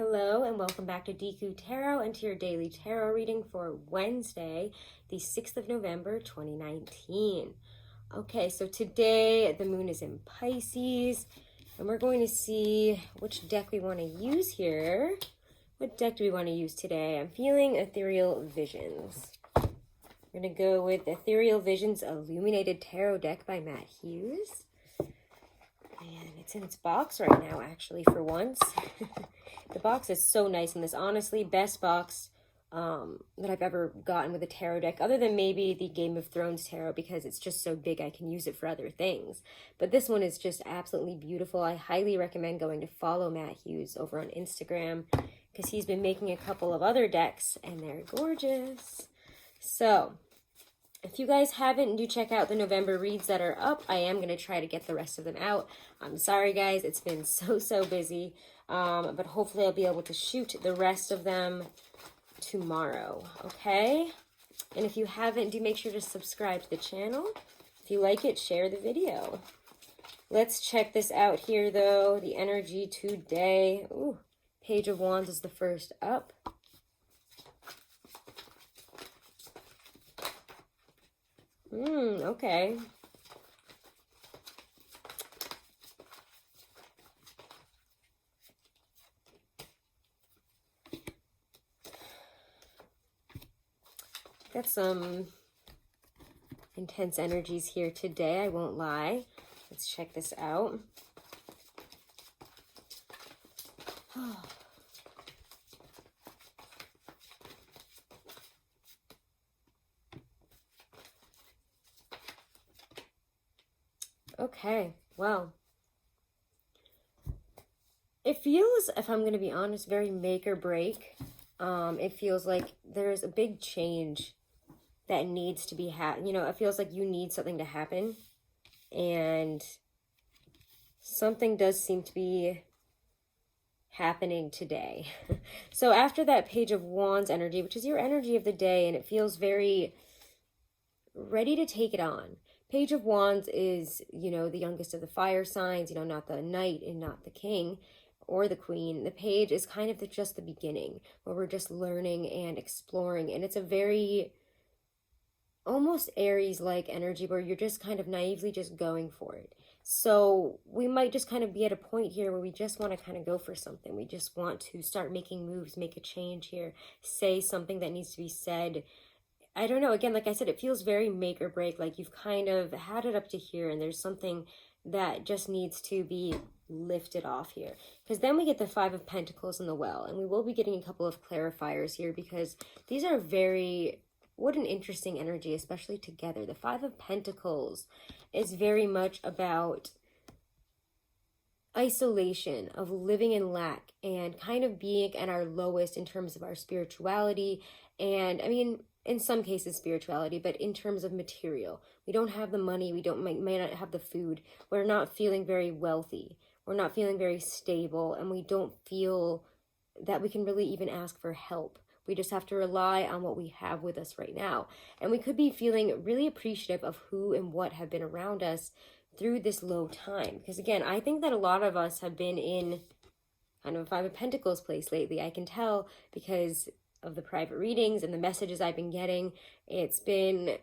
Hello and welcome back to Deku Tarot and to your daily tarot reading for Wednesday, the 6th of November, 2019. Okay, so today the moon is in Pisces and we're going to see which deck we want to use here. What deck do we want to use today? I'm feeling Ethereal Visions. We're going to go with Ethereal Visions Illuminated Tarot deck by Matt Hughes. And it's in its box right now, actually, for once. The box is so nice in this. Honestly, best box that I've ever gotten with a tarot deck, other than maybe the Game of Thrones tarot, because it's just so big I can use it for other things. But this one is just absolutely beautiful. I highly recommend going to follow Matt Hughes over on Instagram, because he's been making a couple of other decks, and they're gorgeous. So if you guys haven't, do check out the November reads that are up. I am going to try to get the rest of them out. I'm sorry, guys. It's been so busy. But hopefully I'll be able to shoot the rest of them tomorrow, okay? And if you haven't, do make sure to subscribe to the channel. If you like it, share the video. Let's check this out here, though. The energy today. Ooh, Page of Wands is the first up. Okay. Got some intense energies here today, I won't lie. Let's check this out. Okay, well, it feels, if I'm going to be honest, very make or break. It feels like there's a big change that needs to be it feels like you need something to happen, and something does seem to be happening today. So after that Page of Wands energy, which is your energy of the day, and it feels very ready to take it on. Page of Wands is, the youngest of the fire signs, not the knight and not the king or the queen. The page is kind of just the beginning, where we're just learning and exploring. And it's a very almost Aries-like energy where you're just kind of naively just going for it. So we might just kind of be at a point here where we just want to kind of go for something. We just want to start making moves, make a change here, say something that needs to be said. I don't know. Again, like I said, it feels very make or break, like you've kind of had it up to here and there's something that just needs to be lifted off here. Because then we get the Five of Pentacles in the Well, and we will be getting a couple of clarifiers here because these are what an interesting energy, especially together. The Five of Pentacles is very much about isolation, of living in lack, and kind of being at our lowest in terms of our spirituality. And I mean, in some cases spirituality, but in terms of material, we don't have the money, we may not have the food, we're not feeling very wealthy, we're not feeling very stable, and we don't feel that we can really even ask for help. We just have to rely on what we have with us right now. And we could be feeling really appreciative of who and what have been around us through this low time. Because again, I think that a lot of us have been in kind of a Five of Pentacles place lately. I can tell because of the private readings and the messages I've been getting. It's been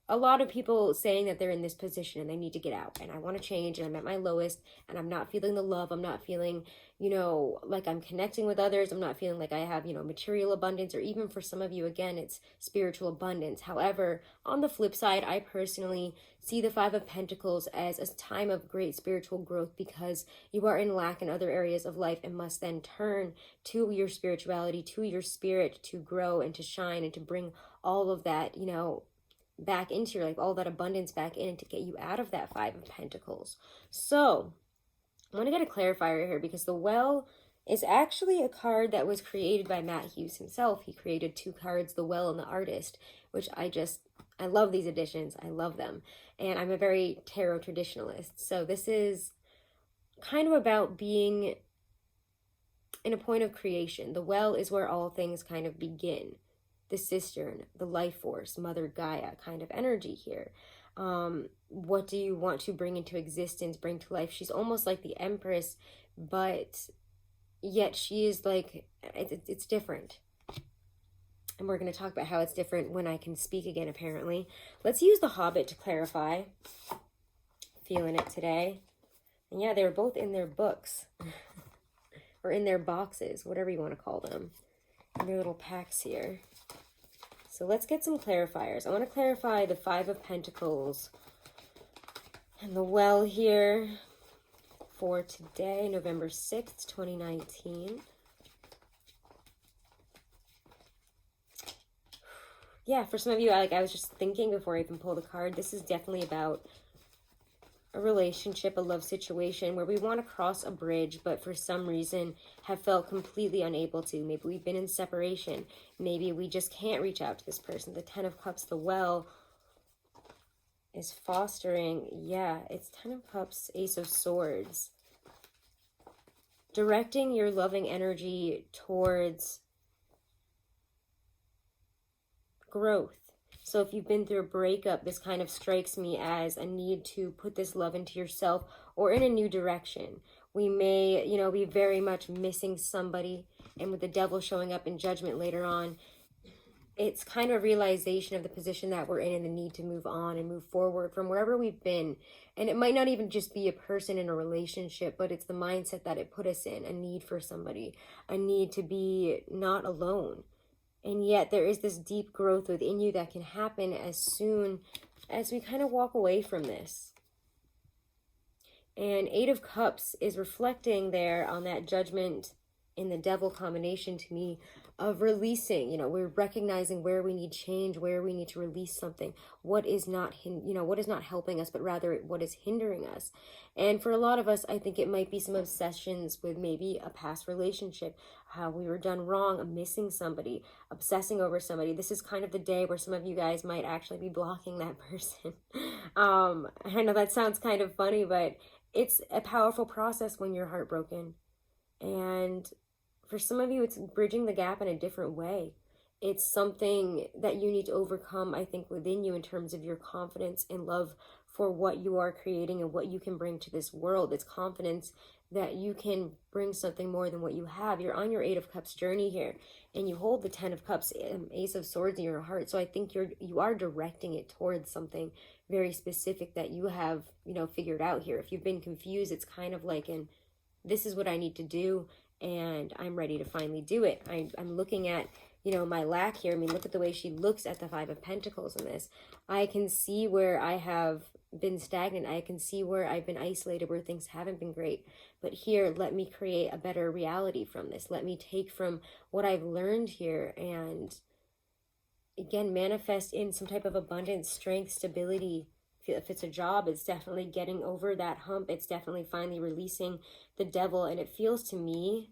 a lot of people saying that they're in this position and they need to get out, and I want to change, and I'm at my lowest, and I'm not feeling the love, I'm not feeling, like I'm connecting with others, I'm not feeling like I have, material abundance, or even for some of you, again, it's spiritual abundance. However, on the flip side, I personally see the Five of Pentacles as a time of great spiritual growth, because you are in lack in other areas of life and must then turn to your spirituality, to your spirit, to grow and to shine and to bring all of that, back into your life, all that abundance back in, and to get you out of that Five of Pentacles. So I want to get a clarifier here, because the Well is actually a card that was created by Matt Hughes himself. He created two cards, the Well and the Artist, which I love these editions. I love them. And I'm a very tarot traditionalist. So this is kind of about being in a point of creation. The Well is where all things kind of begin. The cistern, the life force, Mother Gaia kind of energy here. What do you want to bring into existence, bring to life? She's almost like the Empress, but yet she is like, it's different. And we're going to talk about how it's different when I can speak again, apparently. Let's use the Hobbit to clarify. Feeling it today. And yeah, they were both in their books. Or in their boxes, whatever you want to call them. In their little packs here. So let's get some clarifiers. I want to clarify the Five of Pentacles and the Well here for today, November 6th, 2019. Yeah, for some of you, I was just thinking before I even pulled the card, this is definitely about a relationship, a love situation where we want to cross a bridge, but for some reason have felt completely unable to. Maybe we've been in separation. Maybe we just can't reach out to this person. The Ten of Cups, the Well, is fostering. Yeah, it's Ten of Cups, Ace of Swords. Directing your loving energy towards growth. So if you've been through a breakup, this kind of strikes me as a need to put this love into yourself or in a new direction. We may, be very much missing somebody. And with the Devil showing up in Judgment later on, it's kind of a realization of the position that we're in and the need to move on and move forward from wherever we've been. And it might not even just be a person in a relationship, but it's the mindset that it put us in, a need for somebody, a need to be not alone. And yet there is this deep growth within you that can happen as soon as we kind of walk away from this. And Eight of Cups is reflecting there on that Judgment in the Devil combination to me of releasing. We're recognizing where we need change, where we need to release something, what is not helping us, but rather what is hindering us. And for a lot of us, I think it might be some obsessions with maybe a past relationship, how we were done wrong, missing somebody, obsessing over somebody. This is kind of the day where some of you guys might actually be blocking that person. I know that sounds kind of funny, but it's a powerful process when you're heartbroken. And for some of you, it's bridging the gap in a different way. It's something that you need to overcome, I think, within you in terms of your confidence and love for what you are creating and what you can bring to this world. It's confidence that you can bring something more than what you have. You're on your Eight of Cups journey here, and you hold the Ten of Cups, Ace of Swords in your heart. So I think you are directing it towards something very specific that you have, figured out here. If you've been confused, it's kind of like this is what I need to do, and I'm ready to finally do it. I'm looking at, my lack here. I mean, look at the way she looks at the Five of Pentacles in this. I can see where I have been stagnant. I can see where I've been isolated, where things haven't been great. But here, let me create a better reality from this. Let me take from what I've learned here and, again, manifest in some type of abundance, strength, stability. If it's a job, it's definitely getting over that hump. It's definitely finally releasing the Devil. And it feels to me,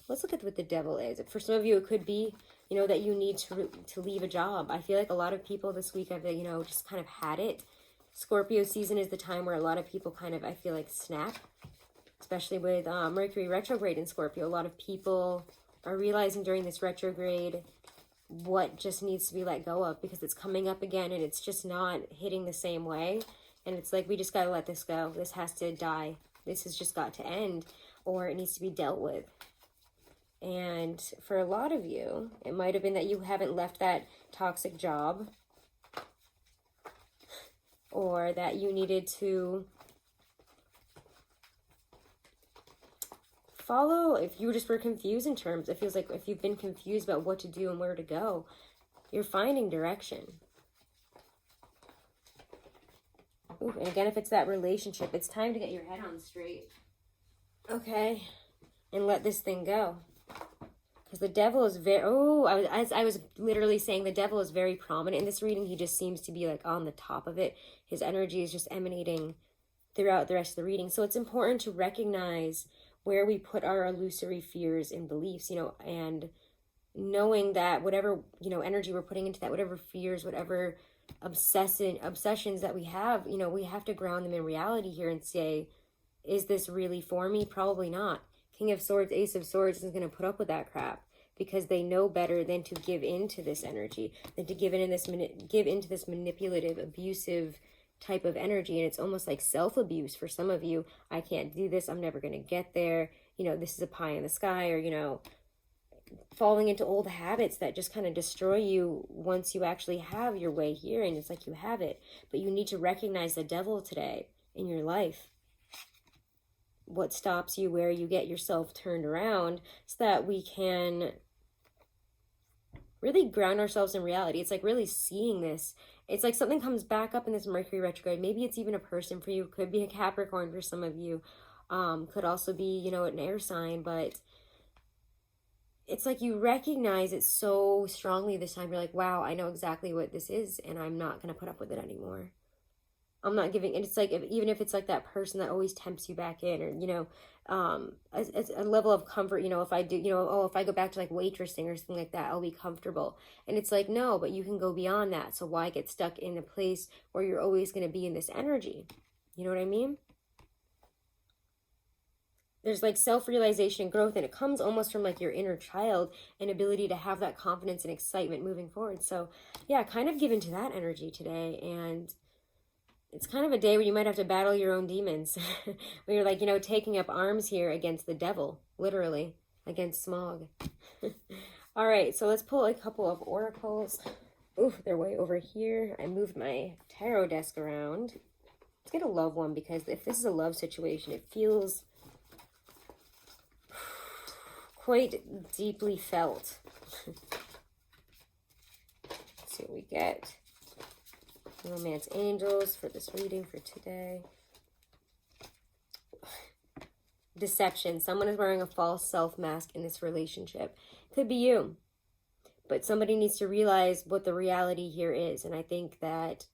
let's look at what the Devil is. For some of you, it could be, that you need to leave a job. I feel like a lot of people this week have, just kind of had it. Scorpio season is the time where a lot of people kind of, I feel like, snap. Especially with Mercury retrograde in Scorpio. A lot of people are realizing during this retrograde what just needs to be let go of, because it's coming up again and it's just not hitting the same way. And it's like, we just got to let this go. This has to die. This has just got to end, or it needs to be dealt with. And for a lot of you, it might have been that you haven't left that toxic job, or that you needed to follow, if you just were confused in terms, it feels like if you've been confused about what to do and where to go, you're finding direction. Ooh, and again, if it's that relationship, it's time to get your head on straight. Okay. And let this thing go. Because the Devil is very, I was literally saying, the Devil is very prominent in this reading. He just seems to be like on the top of it. His energy is just emanating throughout the rest of the reading. So it's important to recognize where we put our illusory fears and beliefs, and knowing that whatever, energy we're putting into that, whatever fears, whatever obsessions that we have, we have to ground them in reality here and say, is this really for me? Probably not. King of Swords, Ace of Swords isn't going to put up with that crap, because they know better than to give into this energy, than to give into this manipulative, abusive type of energy. And it's almost like self-abuse for some of you. I can't do this. I'm never going to get there. you know, this is a pie in the sky, or, you know, falling into old habits that just kind of destroy you once you actually have your way here, and it's like you have it. But you need to recognize the devil today in your life. What stops you, where you get yourself turned around, so that we can really ground ourselves in reality. It's like really seeing this. It's like something comes back up in this Mercury retrograde. Maybe it's even a person for you. Could be a Capricorn for some of you. Could also be, you know, an air sign. But it's like you recognize it so strongly this time. You're like, wow, I know exactly what this is, and I'm not going to put up with it anymore. I'm not giving, and it's like, even if it's like that person that always tempts you back in, or, you know, a level of comfort, you know, if I do, you know, oh, if I go back to like waitressing or something like that, I'll be comfortable. And it's like, no, but you can go beyond that. So why get stuck in a place where you're always going to be in this energy? You know what I mean? There's like self-realization and growth, and it comes almost from like your inner child and ability to have that confidence and excitement moving forward. So yeah, kind of give into that energy today. And it's kind of a day where you might have to battle your own demons. Where you're like, you know, taking up arms here against the devil, literally, against smog. All right, so let's pull a couple of oracles. Ooh, they're way over here. I moved my tarot desk around. Let's get a love one, because if this is a love situation, it feels quite deeply felt. Let's see what we get. Romance angels for this reading for today. Deception. Someone is wearing a false self mask in this relationship. Could be you. But somebody needs to realize what the reality here is. And I think that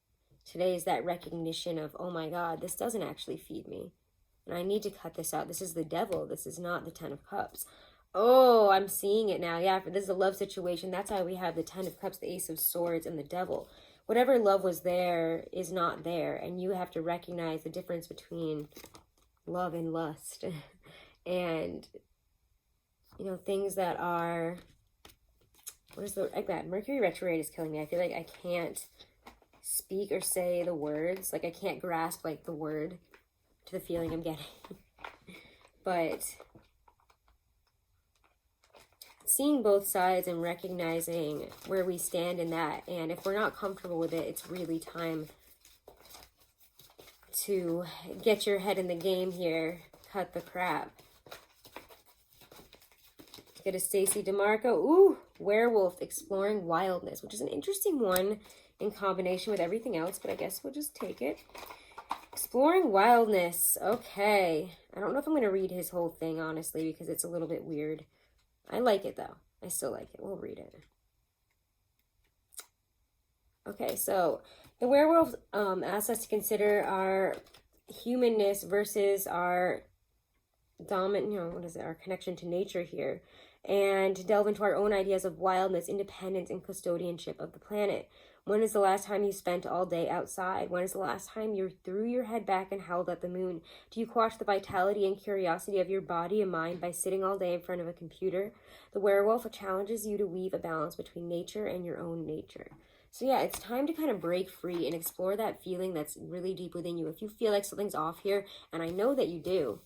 today is that recognition of, oh my God, this doesn't actually feed me. And I need to cut this out. This is the devil. This is not the Ten of Cups. Oh, I'm seeing it now. Yeah, this is a love situation. That's why we have the Ten of Cups, the Ace of Swords, and the devil. Whatever love was there is not there. And you have to recognize the difference between love and lust. And, you know, things that are, what is the, like that, Mercury retrograde is killing me. I feel like I can't speak or say the words. Like I can't grasp like the word to the feeling I'm getting. But seeing both sides and recognizing where we stand in that. And if we're not comfortable with it, it's really time to get your head in the game here. Cut the crap. Get a Stacey DeMarco. Ooh, werewolf, exploring wildness, which is an interesting one in combination with everything else, but I guess we'll just take it. Exploring wildness. Okay. I don't know if I'm going to read his whole thing, honestly, because it's a little bit weird. I like it, though. I still like it. We'll read it. Okay, so the werewolf asks us to consider our humanness versus our dominant, you know, what is it, our connection to nature here, and to delve into our own ideas of wildness, independence, and custodianship of the planet. When is the last time you spent all day outside? When is the last time you threw your head back and howled at the moon? Do you quash the vitality and curiosity of your body and mind by sitting all day in front of a computer? The werewolf challenges you to weave a balance between nature and your own nature. So yeah, it's time to kind of break free and explore that feeling that's really deep within you. If you feel like something's off here, and I know that you do,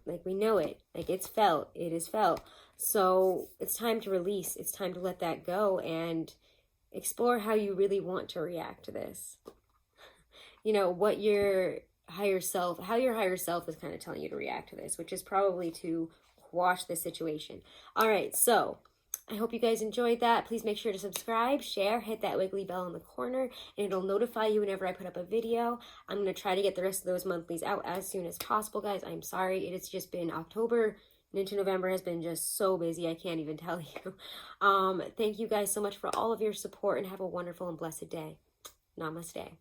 like we know it, like it's felt, it is felt. So it's time to release. It's time to let that go and explore how you really want to react to this. You know, what your higher self, how your higher self is kind of telling you to react to this, which is probably to quash the situation. All right, so I hope you guys enjoyed that. Please make sure to subscribe, share, hit that wiggly bell in the corner, and it'll notify you whenever I put up a video. I'm going to try to get the rest of those monthlies out as soon as possible, guys. I'm sorry. It has just been October and into November has been just so busy. I can't even tell you. Thank you guys so much for all of your support, and have a wonderful and blessed day. Namaste.